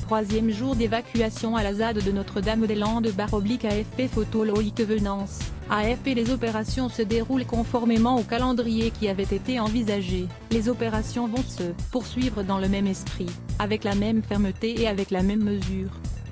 troisième jour d'évacuation à la ZAD de Notre-Dame-des-Landes /AFP photo Loïc Venance. AFP. Les opérations se déroulent conformément au calendrier qui avait été envisagé. Les opérations vont se poursuivre dans le même esprit, avec la même fermeté et avec la même mesure.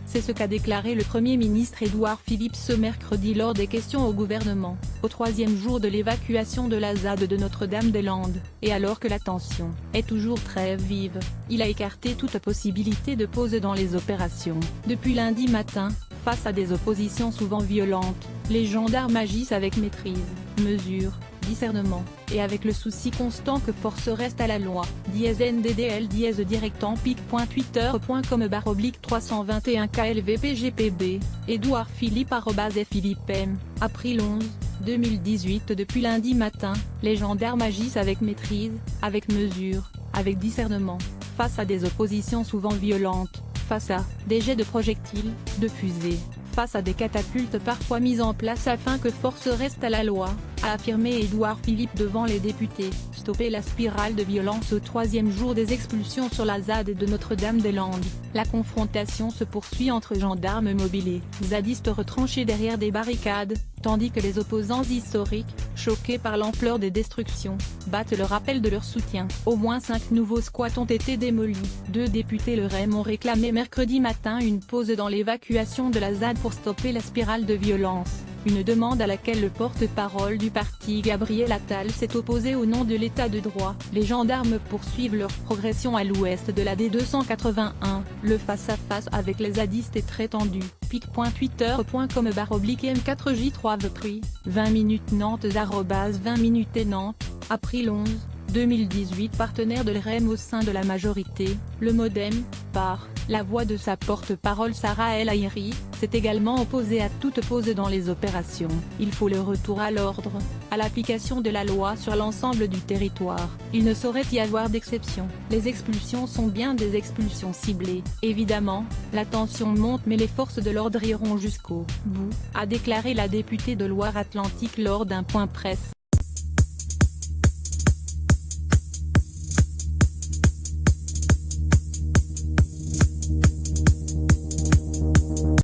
C'est ce qu'a déclaré le Premier ministre Édouard Philippe ce mercredi lors des questions au gouvernement, au troisième jour de l'évacuation de la ZAD de Notre-Dame-des-Landes, et alors que la tension est toujours très vive, il a écarté toute possibilité de pause dans les opérations. Depuis lundi matin, face à des oppositions souvent violentes, les gendarmes agissent avec maîtrise, mesure, discernement, et avec le souci constant que force reste à la loi. NDDL direct en pic.twitter.com/321 KLVPGPB, Édouard Philippe @FphilippeM, April 11, 2018. Depuis lundi matin, les gendarmes agissent avec maîtrise, avec mesure, avec discernement, face à des oppositions souvent violentes, face à des jets de projectiles, de fusées, face à des catapultes parfois mises en place afin que force reste à la loi, a affirmé Édouard Philippe devant les députés. Stopper la spirale de violence au troisième jour des expulsions sur la ZAD de Notre-Dame-des-Landes. La confrontation se poursuit entre gendarmes mobilisés, zadistes retranchés derrière des barricades, tandis que les opposants historiques, choqués par l'ampleur des destructions, battent le rappel de leur soutien. Au moins 5 nouveaux squats ont été démolis. 2 députés le REM ont réclamé mercredi matin une pause dans l'évacuation de la ZAD pour stopper la spirale de violence. Une demande à laquelle le porte-parole du parti Gabriel Attal s'est opposé au nom de l'état de droit. Les gendarmes poursuivent leur progression à l'ouest de la D281, le face-à-face avec les zadistes est très tendu. pic.twitter.com/M4J3 20 minutes Nantes @20 minutes et Nantes, April 11, 2018. Partenaire de l'REM au sein de la majorité, le MoDem, par la voix de sa porte-parole Sarah El Haïry, s'est également opposé à toute pause dans les opérations. Il faut le retour à l'ordre, à l'application de la loi sur l'ensemble du territoire. Il ne saurait y avoir d'exception. Les expulsions sont bien des expulsions ciblées. Évidemment, la tension monte mais les forces de l'ordre iront jusqu'au bout, a déclaré la députée de Loire-Atlantique lors d'un point presse.